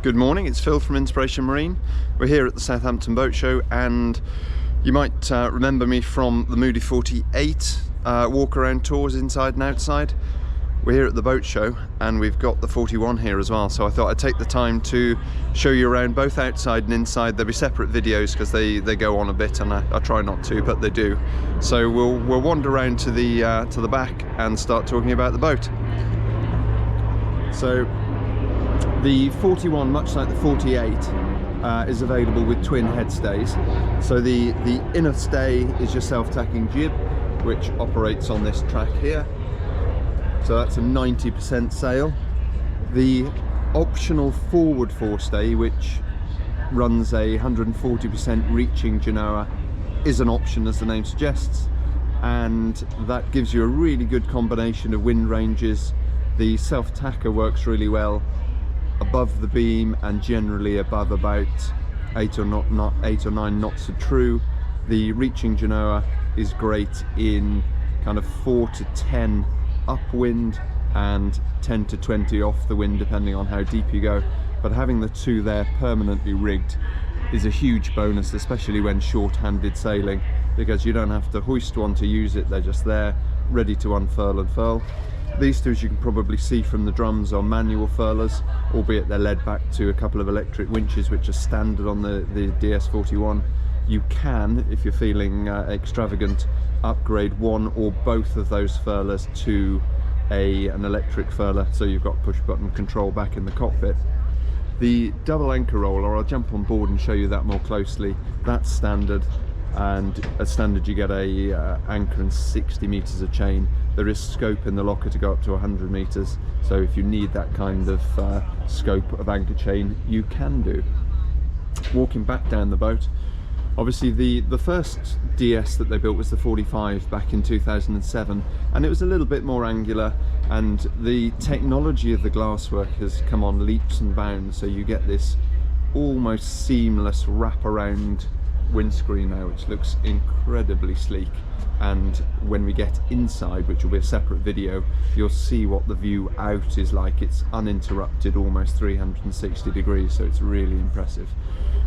Good morning, it's Phil from Inspiration Marine. We're here at the Southampton Boat Show, and you might remember me from the Moody 48 walk around tours inside and outside. We're here at the boat show and we've got the 41 here as well, so I thought I'd take the time to show you around both outside and inside. There'll be separate videos because they go on a bit, and I try not to, but they do. So we'll wander around to the back and start talking about the boat. So the 41, much like the 48, is available with twin head stays. So the inner stay is your self-tacking jib, which operates on this track here. So that's a 90% sail. The optional forward forestay, which runs a 140% reaching genoa, is an option, as the name suggests, and that gives you a really good combination of wind ranges. The self-tacker works really well above the beam and generally above about 8 or 9 knots of true. The reaching genoa is great in kind of 4 to 10 upwind and 10 to 20 off the wind, depending on how deep you go. But having the two there permanently rigged is a huge bonus, especially when short-handed sailing, because you don't have to hoist one to use it. They're just there ready to unfurl and furl. These two, as you can probably see from the drums, are manual furlers, albeit they're led back to a couple of electric winches which are standard on the DS41. You can, if you're feeling extravagant, upgrade one or both of those furlers to an electric furler, so you've got push button control back in the cockpit. The double anchor roller, I'll jump on board and show you that more closely. That's standard, and as standard you get a anchor and 60 meters of chain. There is scope in the locker to go up to 100 meters, so if you need that kind of scope of anchor chain, you can do. Walking back down the boat, obviously the first DS that they built was the 45 back in 2007, and it was a little bit more angular, and the technology of the glasswork has come on leaps and bounds, so you get this almost seamless wraparound windscreen now, which looks incredibly sleek. And when we get inside, which will be a separate video, you'll see what the view out is like. It's uninterrupted, almost 360 degrees, so it's really impressive.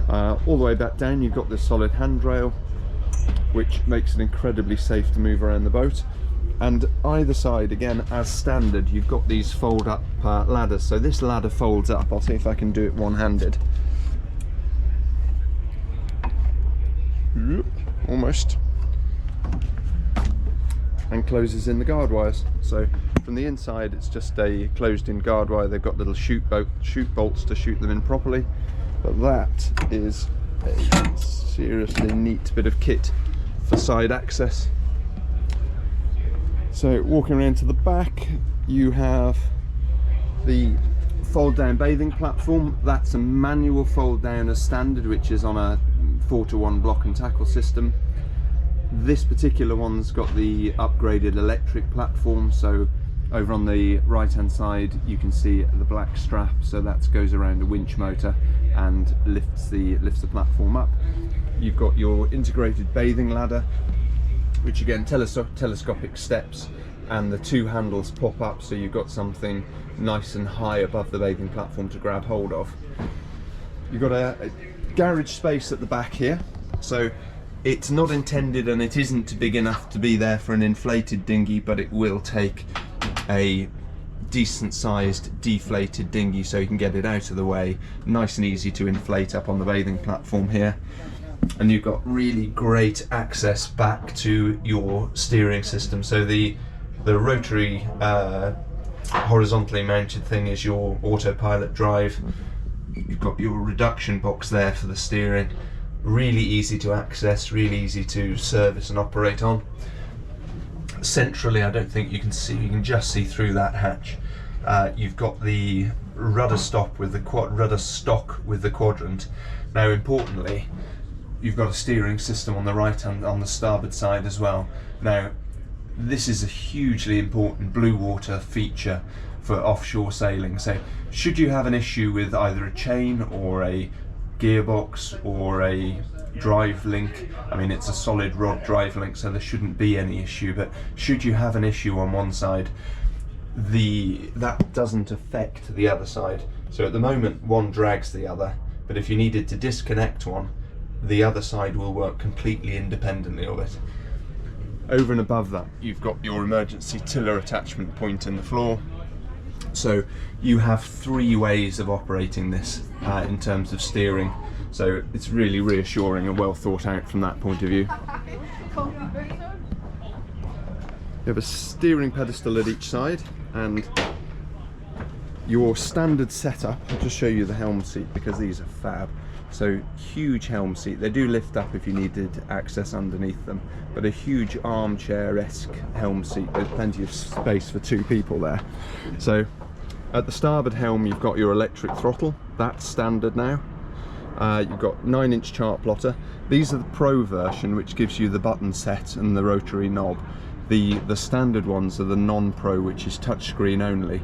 All the way back down you've got this solid handrail, which makes it incredibly safe to move around the boat. And either side, again as standard, you've got these fold up ladders. So this ladder folds up. I'll see if I can do it one-handed. Almost. And closes in the guard wires. So from the inside it's just a closed in guard wire. They've got little chute bolts to shoot them in properly. But that is a seriously neat bit of kit for side access. So walking around to the back, you have the fold down bathing platform. That's a manual fold down as standard, which is on a 4-to-1 block and tackle system. This particular one's got the upgraded electric platform, so over on the right hand side you can see the black strap, so that goes around a winch motor and lifts the platform up. You've got your integrated bathing ladder, which again telescopic steps, and the two handles pop up, so you've got something nice and high above the bathing platform to grab hold of. You've got a garage space at the back here, so it's not intended and it isn't big enough to be there for an inflated dinghy, but it will take a decent sized deflated dinghy, so you can get it out of the way, nice and easy to inflate up on the bathing platform here. And you've got really great access back to your steering system. So the rotary horizontally mounted thing is your autopilot drive. You've got your reduction box there for the steering. Really easy to access, really easy to service and operate on. Centrally, I don't think you can see, you can just see through that hatch. You've got the rudder stock with the quadrant. Now importantly, you've got a steering system on the right hand, on the starboard side as well. Now this is a hugely important blue water feature for offshore sailing. So should you have an issue with either a chain or a gearbox or a drive link, I mean it's a solid rod drive link, so there shouldn't be any issue, but should you have an issue on one side, that doesn't affect the other side. So at the moment one drags the other, but if you needed to disconnect one, the other side will work completely independently of it. Over and above that, you've got your emergency tiller attachment point in the floor. So you have 3 ways of operating this in terms of steering. So it's really reassuring and well thought out from that point of view. You have a steering pedestal at each side, and your standard setup, I'll just show you the helm seat because these are fab. So huge helm seat, they do lift up if you needed access underneath them, but a huge armchair-esque helm seat. There's plenty of space for 2 people there. So at the starboard helm you've got your electric throttle, that's standard now. You've got 9-inch chart plotter. These are the Pro version, which gives you the button set and the rotary knob. The standard ones are the non-Pro, which is touchscreen only.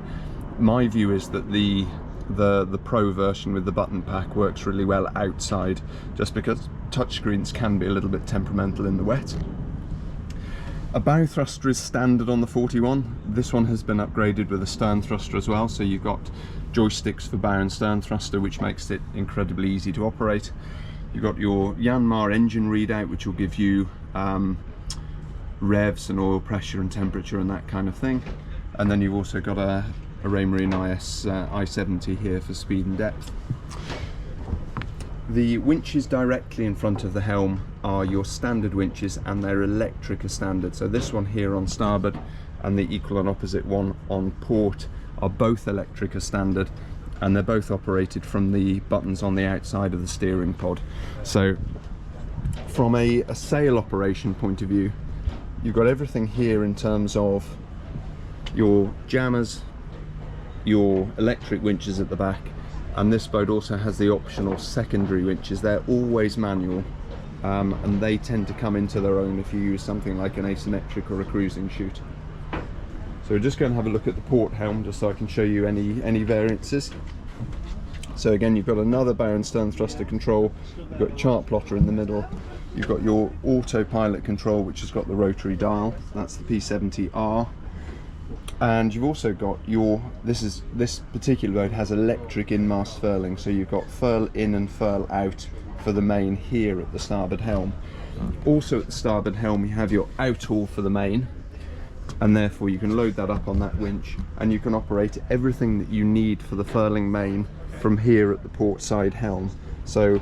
My view is that the Pro version with the button pack works really well outside, just because touchscreens can be a little bit temperamental in the wet. A bow thruster is standard on the 41. This one has been upgraded with a stern thruster as well, so you've got joysticks for bow and stern thruster, which makes it incredibly easy to operate. You've got your Yanmar engine readout, which will give you revs and oil pressure and temperature and that kind of thing. And then you've also got a Raymarine IS I-70 here for speed and depth. The winches directly in front of the helm are your standard winches, and they're Electrica standard. So this one here on starboard and the equal and opposite one on port are both Electrica standard, and they're both operated from the buttons on the outside of the steering pod. So from a sail operation point of view, you've got everything here in terms of your jammers, your electric winches at the back, and this boat also has the optional secondary winches. They're always manual, and they tend to come into their own if you use something like an asymmetric or a cruising chute. So we're just going to have a look at the port helm just so I can show you any variances. So again, you've got another bow and stern thruster control, you've got chart plotter in the middle, you've got your autopilot control, which has got the rotary dial, that's the P70R. And you've also got your, this particular boat has electric in-mast furling, so you've got furl in and furl out for the main here at the starboard helm. Also at the starboard helm you have your out haul for the main, and therefore you can load that up on that winch, and you can operate everything that you need for the furling main from here at the port side helm. So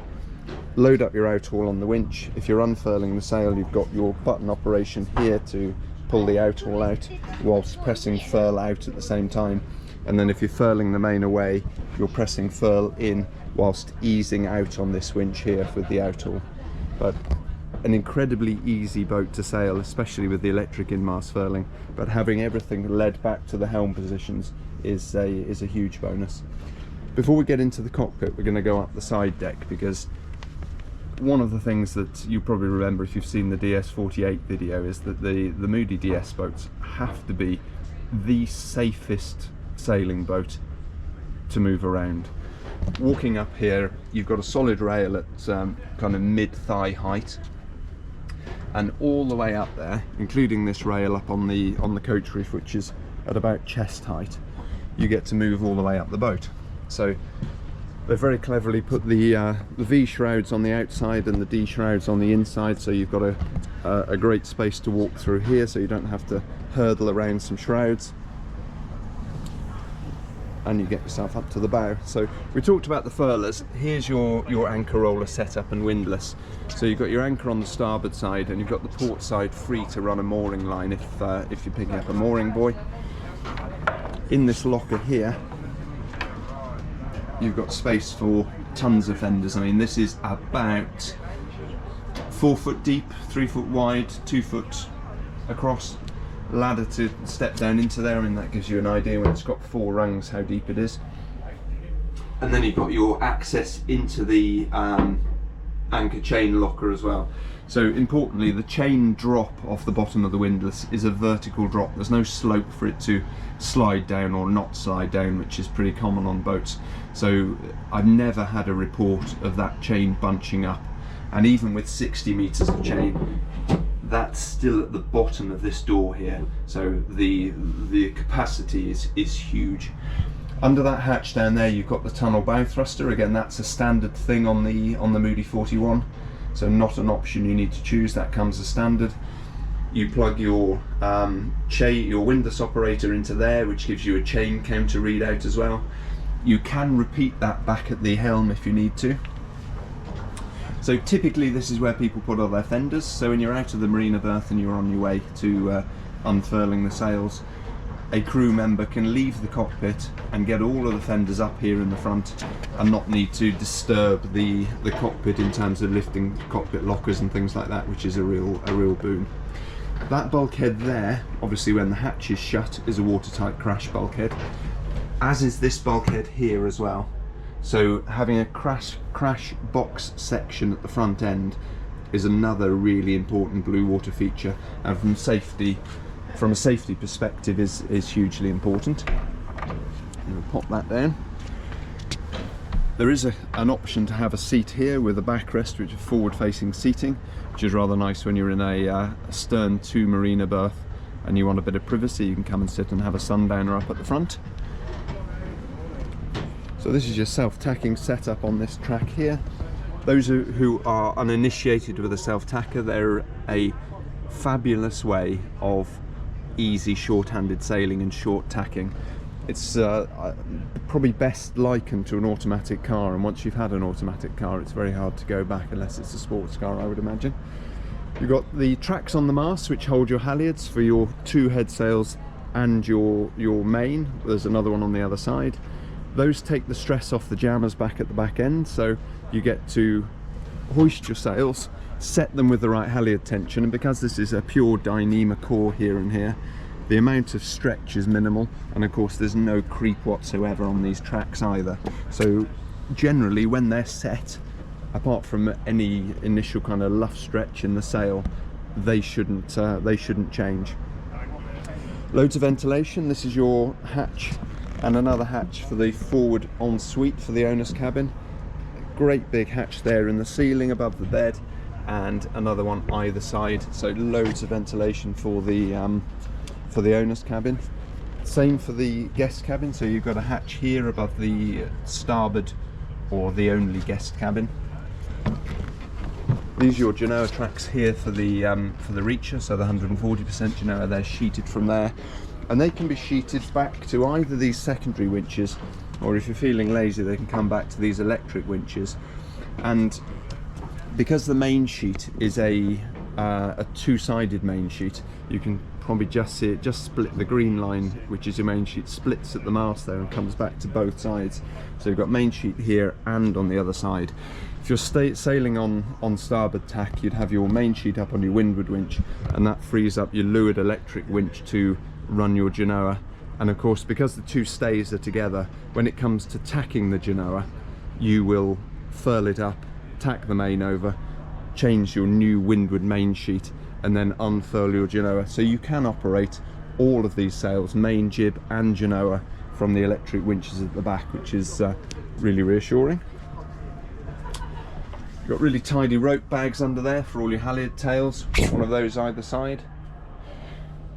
load up your out haul on the winch. If you're unfurling the sail, you've got your button operation here to pull the out haul out whilst pressing furl out at the same time, and then if you're furling the main away, you're pressing furl in whilst easing out on this winch here with the out haul. But an incredibly easy boat to sail, especially with the electric in-mast furling, but having everything led back to the helm positions is a huge bonus. Before we get into the cockpit, we're going to go up the side deck, because one of the things that you probably remember if you've seen the DS41 video is that the Moody DS boats have to be the safest sailing boat to move around. Walking up here, you've got a solid rail at kind of mid-thigh height, and all the way up there, including this rail up on the coach roof, which is at about chest height, you get to move all the way up the boat. So they've very cleverly put the V shrouds on the outside and the D shrouds on the inside, so you've got a great space to walk through here, so you don't have to hurdle around some shrouds, and you get yourself up to the bow. So we talked about the furlers. Here's your anchor roller setup and windlass. So you've got your anchor on the starboard side, and you've got the port side free to run a mooring line if you're picking up a mooring buoy. In this locker here, you've got space for tons of fenders. I mean, this is about 4 foot deep, 3 foot wide, 2 foot across. Ladder to step down into there. I mean, that gives you an idea when it's got 4 rungs how deep it is. And then you've got your access into the anchor chain locker as well. So importantly, the chain drop off the bottom of the windlass is a vertical drop. There's no slope for it to slide down or not slide down, which is pretty common on boats. So I've never had a report of that chain bunching up, and even with 60 meters of chain, that's still at the bottom of this door here. So the capacity is huge. Under that hatch down there you've got the tunnel bow thruster. Again, that's a standard thing on the Moody 41, so not an option you need to choose, that comes as standard. You plug your your windlass operator into there, which gives you a chain counter readout as well. You can repeat that back at the helm if you need to. So typically this is where people put all their fenders, so when you're out of the marina berth and you're on your way to unfurling the sails, a crew member can leave the cockpit and get all of the fenders up here in the front and not need to disturb the cockpit in terms of lifting cockpit lockers and things like that, which is a real boon. That bulkhead there, obviously when the hatch is shut, is a watertight crash bulkhead, as is this bulkhead here as well. So having a crash box section at the front end is another really important blue water feature, and from a safety perspective is hugely important. We'll pop that down. There is an option to have a seat here with a backrest, which is forward-facing seating, which is rather nice when you're in a stern to marina berth and you want a bit of privacy. You can come and sit and have a sundowner up at the front. So this is your self-tacking setup on this track here. Those who are uninitiated with a self-tacker, they're a fabulous way of easy short-handed sailing and short tacking. It's probably best likened to an automatic car, and once you've had an automatic car it's very hard to go back unless it's a sports car, I would imagine. You've got the tracks on the mast which hold your halyards for your 2 head sails and your main. There's another one on the other side. Those take the stress off the jammers back at the back end, so you get to hoist your sails, set them with the right halyard tension, and because this is a pure Dyneema core here and here, the amount of stretch is minimal, and of course there's no creep whatsoever on these tracks either. So generally when they're set, apart from any initial kind of luff stretch in the sail, they shouldn't change. Loads of ventilation. This is your hatch and another hatch for the forward ensuite for the owner's cabin. Great big hatch there in the ceiling above the bed, and another one either side, so loads of ventilation for the owner's cabin. Same for the guest cabin, so you've got a hatch here above the starboard or the only guest cabin. These are your Genoa tracks here for the reacher, so the 140% Genoa, they're sheeted from there, and they can be sheeted back to either these secondary winches, or if you're feeling lazy they can come back to these electric winches. And because the main sheet is a two-sided main sheet, you can probably just see it just split. The green line, which is your main sheet, splits at the mast there and comes back to both sides, so you've got main sheet here and on the other side. If you're sailing on starboard tack, you'd have your main sheet up on your windward winch, and that frees up your leeward electric winch to run your Genoa. And of course, because the two stays are together, when it comes to tacking the Genoa, you will furl it up, tack the main over, change your new windward main sheet, and then unfurl your Genoa. So you can operate all of these sails, main, jib and Genoa, from the electric winches at the back, which is really reassuring. You've got really tidy rope bags under there for all your halyard tails, one of those either side.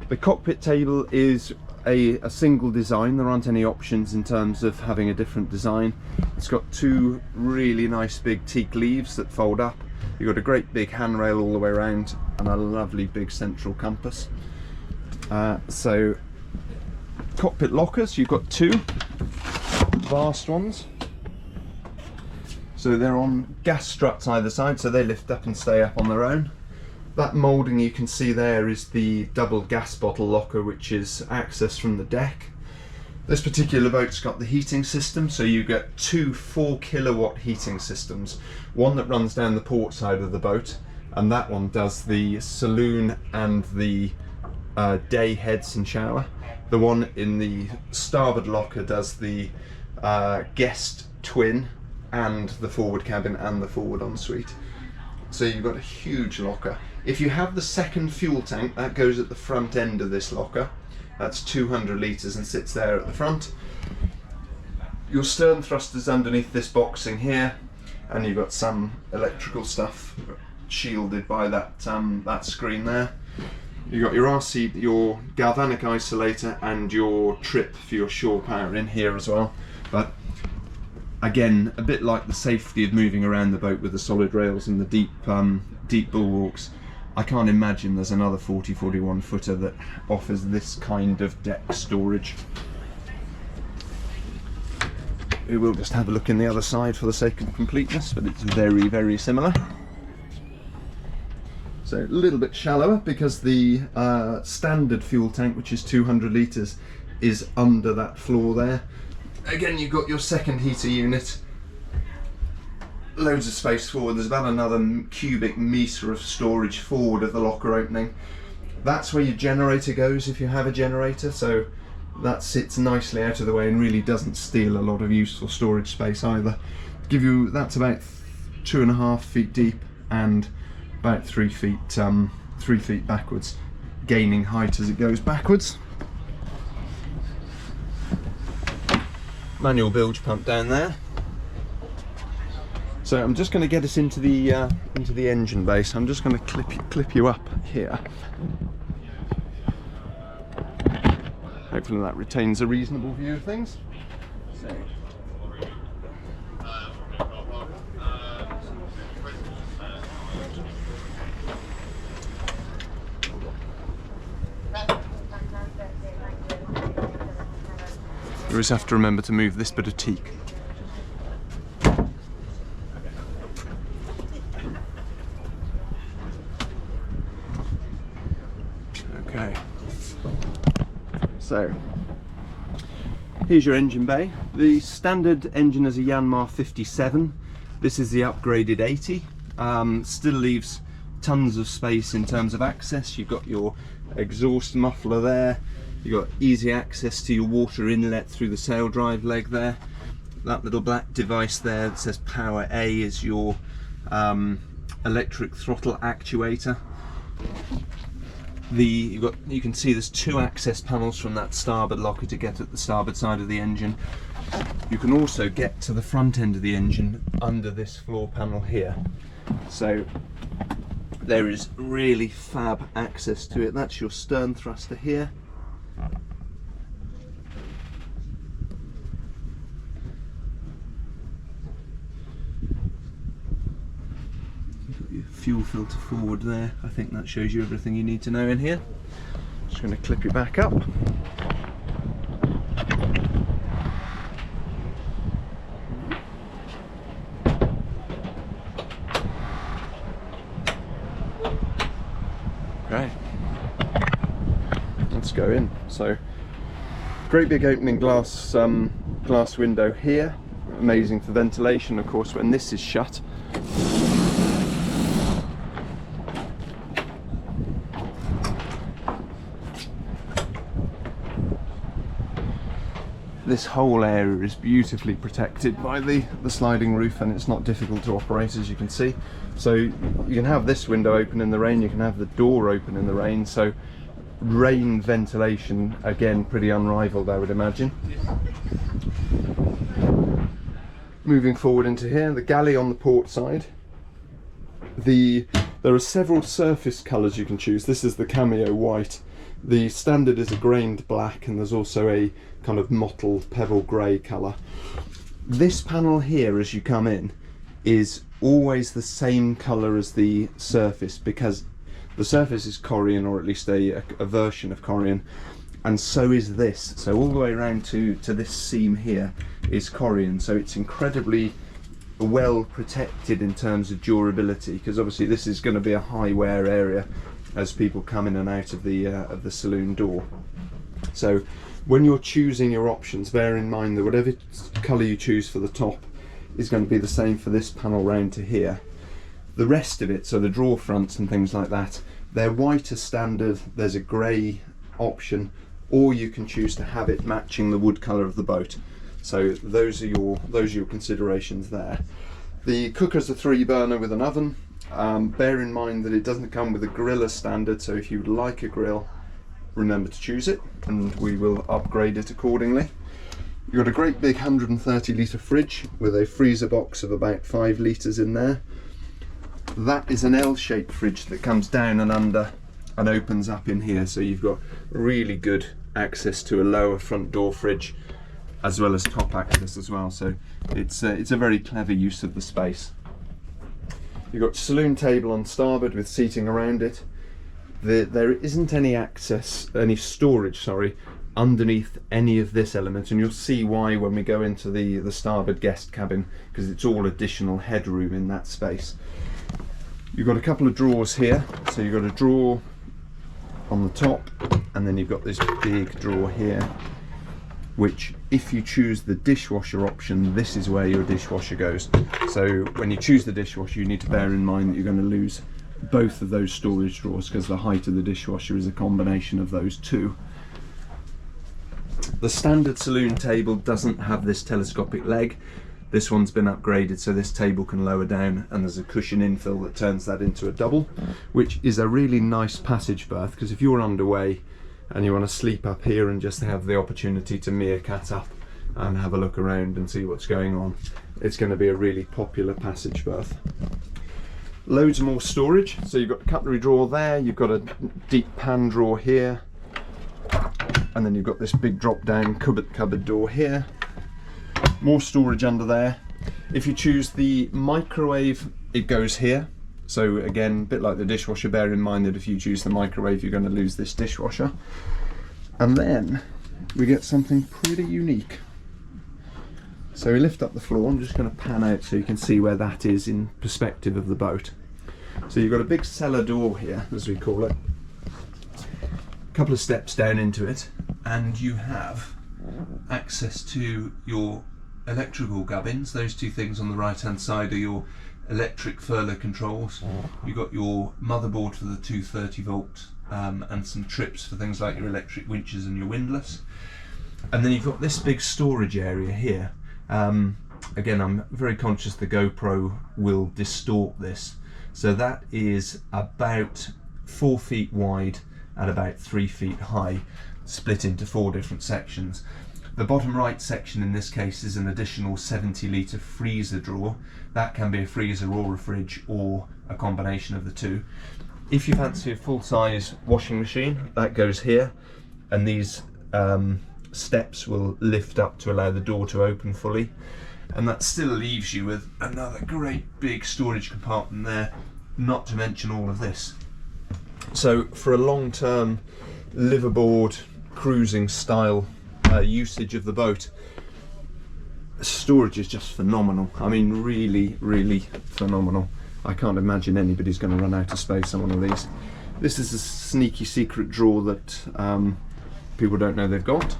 The cockpit table is a single design. There aren't any options in terms of having a different design. It's got 2 really nice big teak leaves that fold up. You've got a great big handrail all the way around and a lovely big central compass. So cockpit lockers, you've got 2 vast ones. So they're on gas struts either side, so they lift up and stay up on their own. That moulding you can see there is the double gas bottle locker, which is accessed from the deck. This particular boat's got the heating system, so you get 2 4-kilowatt heating systems. One that runs down the port side of the boat, and that one does the saloon and the day heads and shower. The one in the starboard locker does the guest twin and the forward cabin and the forward ensuite. So you've got a huge locker. If you have the second fuel tank, that goes at the front end of this locker. That's 200 litres and sits there at the front. Your stern thrusters underneath this boxing here, and you've got some electrical stuff shielded by that screen there. You've got your RC, your galvanic isolator, and your trip for your shore power in here as well. But again, a bit like the safety of moving around the boat with the solid rails and the deep bulwarks, I can't imagine there's another 40-41 footer that offers this kind of deck storage. We will just have a look in the other side for the sake of completeness, but it's very, very similar. So a little bit shallower because the standard fuel tank, which is 200 litres, is under that floor there. Again, you've got your second heater unit, loads of space forward. There's about another cubic metre of storage forward of the locker opening. That's where your generator goes if you have a generator, so that sits nicely out of the way and really doesn't steal a lot of useful storage space either. That's about 2.5 feet deep and about 3 feet backwards, gaining height as it goes backwards. Manual bilge pump down there. So I'm just going to get us into the engine bay. So I'm just going to clip you up here. Hopefully that retains a reasonable view of things. So. You always have to remember to move this bit of teak. Okay. So, here's your engine bay. The standard engine is a Yanmar 57. This is the upgraded 80. Still leaves tons of space in terms of access. You've got your exhaust muffler there. You've got easy access to your water inlet through the sail drive leg there. That little black device there that says Power A is your electric throttle actuator. You can see there's 2 access panels from that starboard locker to get at the starboard side of the engine. You can also get to the front end of the engine under this floor panel here. So there is really fab access to it. That's your stern thruster here. Fuel filter forward there. I think that shows you everything you need to know in here. Just going to clip you back up. Okay, let's go in. So, great big opening glass window here. Amazing for ventilation, of course, when this is shut. This whole area is beautifully protected by the sliding roof, and it's not difficult to operate, as you can see. So you can have this window open in the rain, you can have the door open in the rain, so rain ventilation, again, pretty unrivaled, I would imagine. Moving forward into here, the galley on the port side. There are several surface colours you can choose. This is the cameo white. The standard is a grained black, and there's also a kind of mottled pebble grey colour. This panel here, as you come in, is always the same colour as the surface, because the surface is Corian, or at least a version of Corian, and so is this. So all the way around to this seam here is Corian, so it's incredibly well protected in terms of durability, because obviously this is going to be a high wear area as people come in and out of the saloon door. So when you're choosing your options, bear in mind that whatever colour you choose for the top is going to be the same for this panel round to here. The rest of it, so the drawer fronts and things like that, they're white as standard. There's a grey option, or you can choose to have it matching the wood colour of the boat. So those are your considerations there. The cooker's a 3-burner with an oven. Bear in mind that it doesn't come with a grill as standard, so if you would like a grill, remember to choose it, and we will upgrade it accordingly. You've got a great big 130 litre fridge with a freezer box of about 5 litres in there. That is an L-shaped fridge that comes down and under and opens up in here, so you've got really good access to a lower front door fridge as well as top access as well, so it's a very clever use of the space. You've got saloon table on starboard with seating around it. There isn't any storage underneath any of this element, and you'll see why when we go into the starboard guest cabin, because it's all additional headroom in that space. You've got a couple of drawers here, so you've got a drawer on the top, and then you've got this big drawer here, which if you choose the dishwasher option, this is where your dishwasher goes. So when you choose the dishwasher, you need to bear in mind that you're going to lose both of those storage drawers, because the height of the dishwasher is a combination of those two. The standard saloon table doesn't have this telescopic leg. This one's been upgraded so this table can lower down, and there's a cushion infill that turns that into a double, which is a really nice passage berth, because if you're underway and you want to sleep up here and just have the opportunity to meerkat up and have a look around and see what's going on, it's going to be a really popular passage berth. Loads more storage, so you've got a cutlery drawer there, you've got a deep pan drawer here, and then you've got this big drop down cupboard door here. More storage under there. If you choose the microwave, it goes here. So again, a bit like the dishwasher, bear in mind that if you choose the microwave, you're going to lose this dishwasher. And then we get something pretty unique. So we lift up the floor. I'm just going to pan out so you can see where that is in perspective of the boat. So you've got a big cellar door here, as we call it. A couple of steps down into it, and you have access to your electrical gubbins. Those two things on the right hand side are your electric furlough controls. You've got your motherboard for the 230 volt and some trips for things like your electric winches and your windlass. And then you've got this big storage area here. Again, I'm very conscious the GoPro will distort this. So that is about 4 feet wide and about 3 feet high, split into 4 different sections. The bottom right section in this case is an additional 70 litre freezer drawer. That can be a freezer or a fridge or a combination of the two. If you fancy a full-size washing machine, that goes here, and these steps will lift up to allow the door to open fully, and that still leaves you with another great big storage compartment there, not to mention all of this. So for a long-term liveaboard cruising style usage of the boat, storage is just phenomenal. I mean, really, really phenomenal. I can't imagine anybody's going to run out of space on one of these. This is a sneaky secret drawer that people don't know they've got.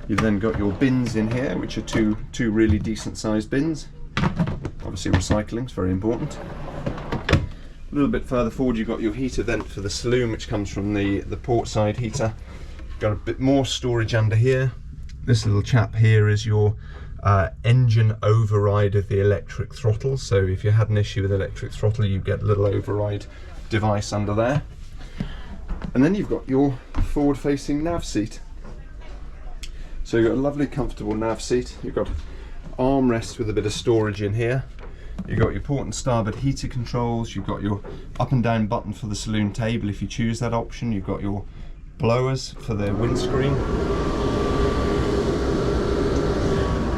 You've then got your bins in here, which are two really decent sized bins. Obviously recycling is very important. A little bit further forward you've got your heater vent for the saloon, which comes from the port side heater. Got a bit more storage under here. This little chap here is your engine override of the electric throttle. So if you had an issue with electric throttle, you get a little override device under there. And then you've got your forward facing nav seat. So you've got a lovely comfortable nav seat. You've got armrests with a bit of storage in here. You've got your port and starboard heater controls. You've got your up and down button for the saloon table if you choose that option. You've got your blowers for the windscreen.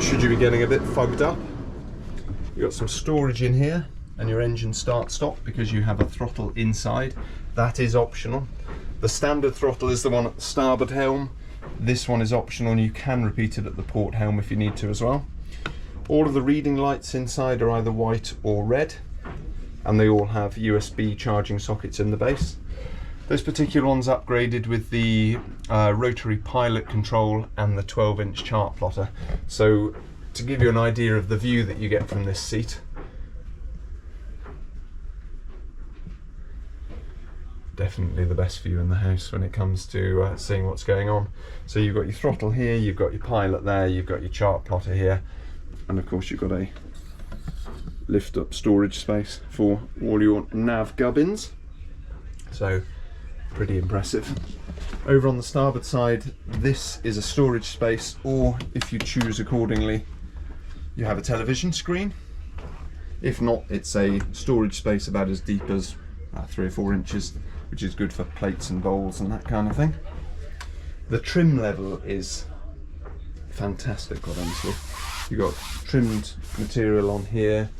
Should you be getting a bit fogged up, you've got some storage in here, and your engine start stop because you have a throttle inside. That is optional. The standard throttle is the one at the starboard helm. This one is optional, and you can repeat it at the port helm if you need to as well. All of the reading lights inside are either white or red, and they all have USB charging sockets in the base. Those particular ones upgraded with the rotary pilot control and the 12-inch chart plotter. So to give you an idea of the view that you get from this seat, definitely the best view in the house when it comes to seeing what's going on. So you've got your throttle here, you've got your pilot there, you've got your chart plotter here, and of course you've got a lift up storage space for all your nav gubbins. So pretty impressive. Over on the starboard side, this is a storage space, or if you choose accordingly, you have a television screen. If not, it's a storage space about as deep as 3 or 4 inches which is good for plates and bowls and that kind of thing. The trim level is fantastic, quite honestly. You've got trimmed material on here,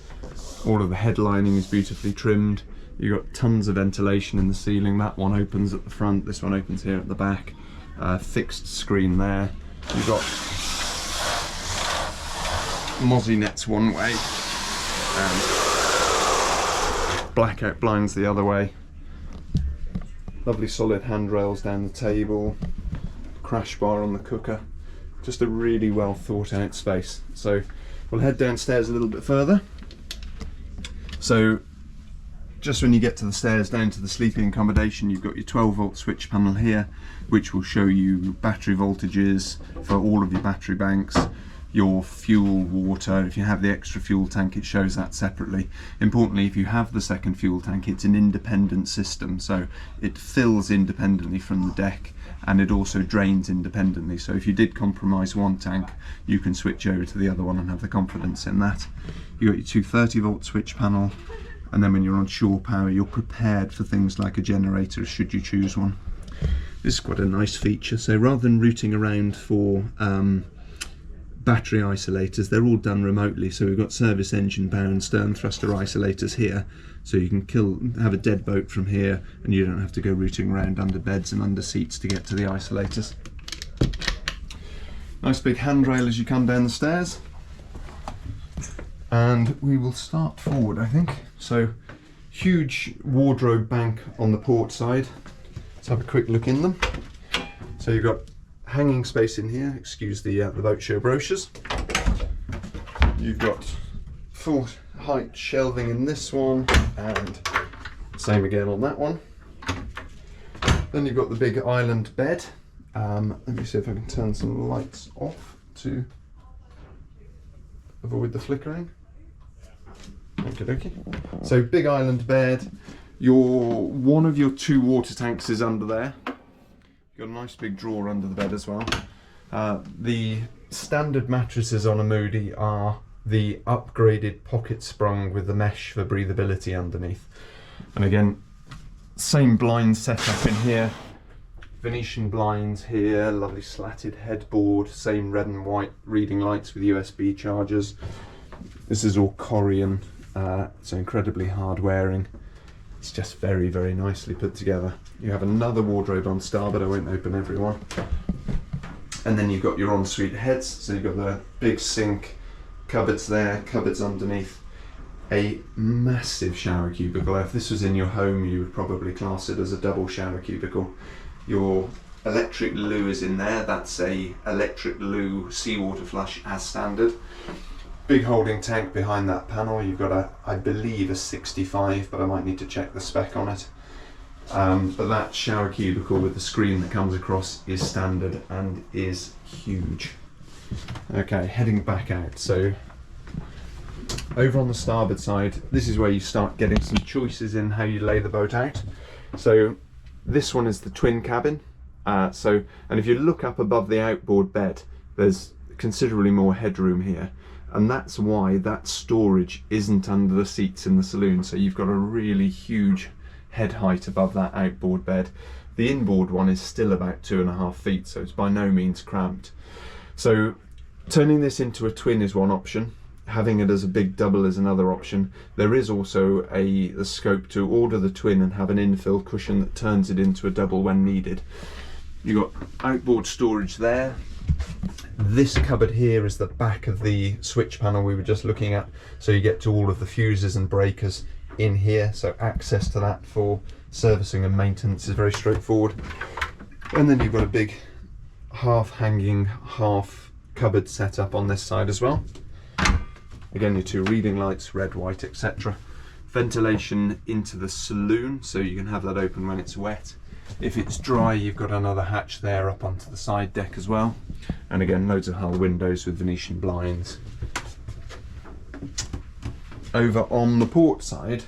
all of the headlining is beautifully trimmed. You've got tons of ventilation in the ceiling. That one opens at the front, this one opens here at the back. Fixed screen there. You've got mozzie nets one way and blackout blinds the other way. Lovely solid handrails down the table, crash bar on the cooker. Just a really well thought out space. So we'll head downstairs a little bit further. So just when you get to the stairs down to the sleeping accommodation, you've got your 12-volt switch panel here, which will show you battery voltages for all of your battery banks, your fuel, water. If you have the extra fuel tank, it shows that separately. Importantly, if you have the second fuel tank, it's an independent system, so it fills independently from the deck and it also drains independently. So if you did compromise one tank, you can switch over to the other one and have the confidence in that. You've got your 230-volt switch panel, and then when you're on shore power, you're prepared for things like a generator should you choose one. This is quite a nice feature. So rather than routing around for battery isolators, they're all done remotely. So we've got service engine power and stern thruster isolators here, so you can have a deadbolt from here and you don't have to go routing around under beds and under seats to get to the isolators. Nice big handrail as you come down the stairs, and we will start forward, I think. So huge wardrobe bank on the port side. Let's have a quick look in them. So you've got hanging space in here, excuse the boat show brochures. You've got full height shelving in this one, and same again on that one. Then you've got the big island bed. Let me see if I can turn some lights off to avoid the flickering. Okie dokie. So big island bed. One of your 2 water tanks is under there. You've got a nice big drawer under the bed as well. The standard mattresses on a Moody are the upgraded pocket sprung with the mesh for breathability underneath. And again, same blind setup in here. Venetian blinds here, lovely slatted headboard, same red and white reading lights with USB chargers. This is all Corian, so incredibly hard wearing. It's just very, very nicely put together. You have another wardrobe on starboard, I won't open everyone. And then you've got your ensuite heads, so you've got the big sink, cupboards there, cupboards underneath, a massive shower cubicle. If this was in your home, you would probably class it as a double shower cubicle. Your electric loo is in there. That's a electric loo seawater flush as standard. Big holding tank behind that panel. You've got I believe a 65, but I might need to check the spec on it. But that shower cubicle with the screen that comes across is standard and is huge. Okay, heading back out. So over on the starboard side, this is where you start getting some choices in how you lay the boat out. So this one is the twin cabin. And if you look up above the outboard bed, there's considerably more headroom here. And that's why that storage isn't under the seats in the saloon. So you've got a really huge head height above that outboard bed. The inboard one is still about 2.5 feet, so it's by no means cramped. So turning this into a twin is one option. Having it as a big double is another option. There is also the scope to order the twin and have an infill cushion that turns it into a double when needed. You've got outboard storage there. This cupboard here is the back of the switch panel we were just looking at, so you get to all of the fuses and breakers in here, so access to that for servicing and maintenance is very straightforward. And then you've got a big half hanging, half cupboard setup on this side as well. Again, your 2 reading lights, red, white, etc. Ventilation into the saloon, so you can have that open when it's wet. If it's dry, you've got another hatch there up onto the side deck as well. And again, loads of hull windows with Venetian blinds. Over on the port side,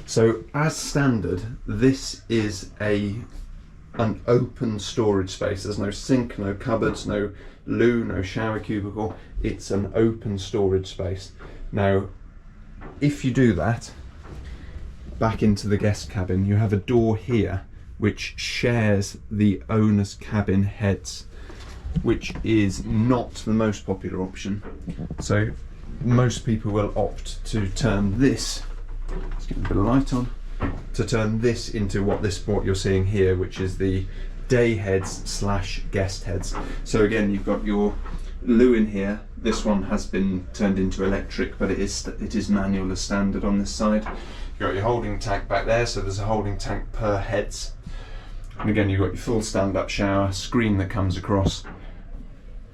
so as standard, this is an open storage space. There's no sink, no cupboards, no loo, no shower cubicle. It's an open storage space. Now, if you do that, back into the guest cabin, you have a door here which shares the owner's cabin heads, which is not the most popular option. So most people will opt to turn this, let's get a bit of light on, to turn this into what you're seeing here, which is the day heads slash guest heads. So again, you've got your loo in here. This one has been turned into electric, but it is manual as standard on this side. You've got your holding tank back there, so there's a holding tank per heads. And again, you've got your full stand-up shower, screen that comes across,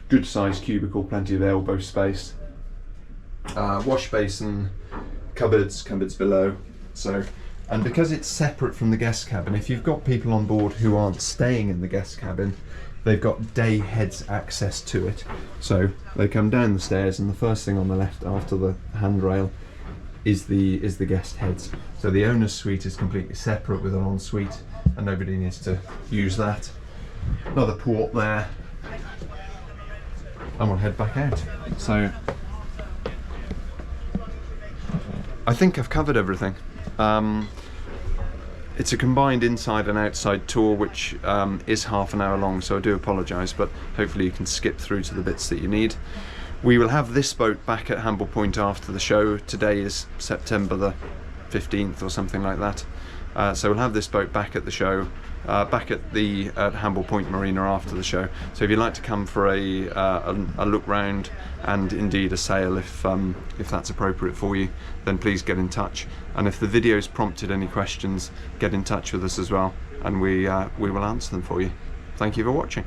good sized cubicle, plenty of elbow space, wash basin, cupboards below. So, and because it's separate from the guest cabin, if you've got people on board who aren't staying in the guest cabin, they've got day heads access to it. So they come down the stairs, and the first thing on the left after the handrail is the guest heads. So the owner's suite is completely separate with an ensuite, and nobody needs to use that. Another port there, and we'll head back out. So I think I've covered everything. It's a combined inside and outside tour, which is half an hour long, so I do apologise, but hopefully you can skip through to the bits that you need. We will have this boat back at Hamble Point after the show. Today is September the 15th or something like that. So we'll have this boat back at the show, back at the Hamble Point Marina after the show. So if you'd like to come for a look round and indeed a sail, if that's appropriate for you, then please get in touch. And if the video's prompted any questions, get in touch with us as well, and we will answer them for you. Thank you for watching.